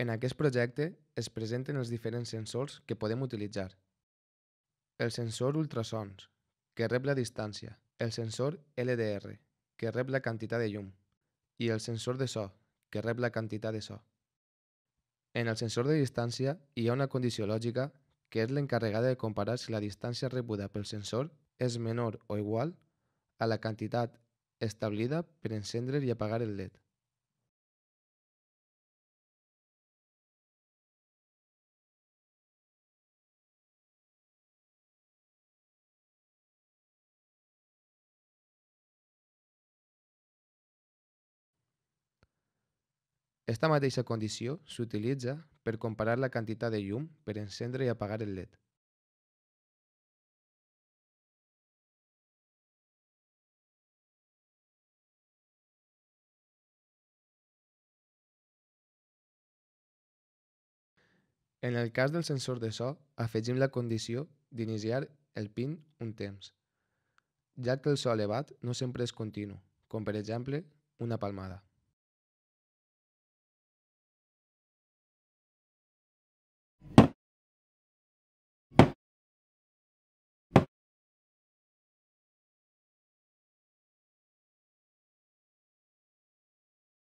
En aquest projecte es presenten els diferents sensors que podem utilitzar. El sensor ultrasons, que rep la distància, el sensor LDR, que rep la quantitat de llum, i el sensor de so, que rep la quantitat de so. En el sensor de distància hi ha una condició lògica que és l'encarregada de comparar si la distància rebuda pel sensor és menor o igual a la quantitat establida per encendre i apagar el LED. Esta mateixa condició s'utilitza per comparar la quantitat de llum per encendre i apagar el LED. En el cas del sensor de so, afegim la condició d'iniciar el pin un temps, ja que el so elevat no sempre és continu, com per exemple una palmada.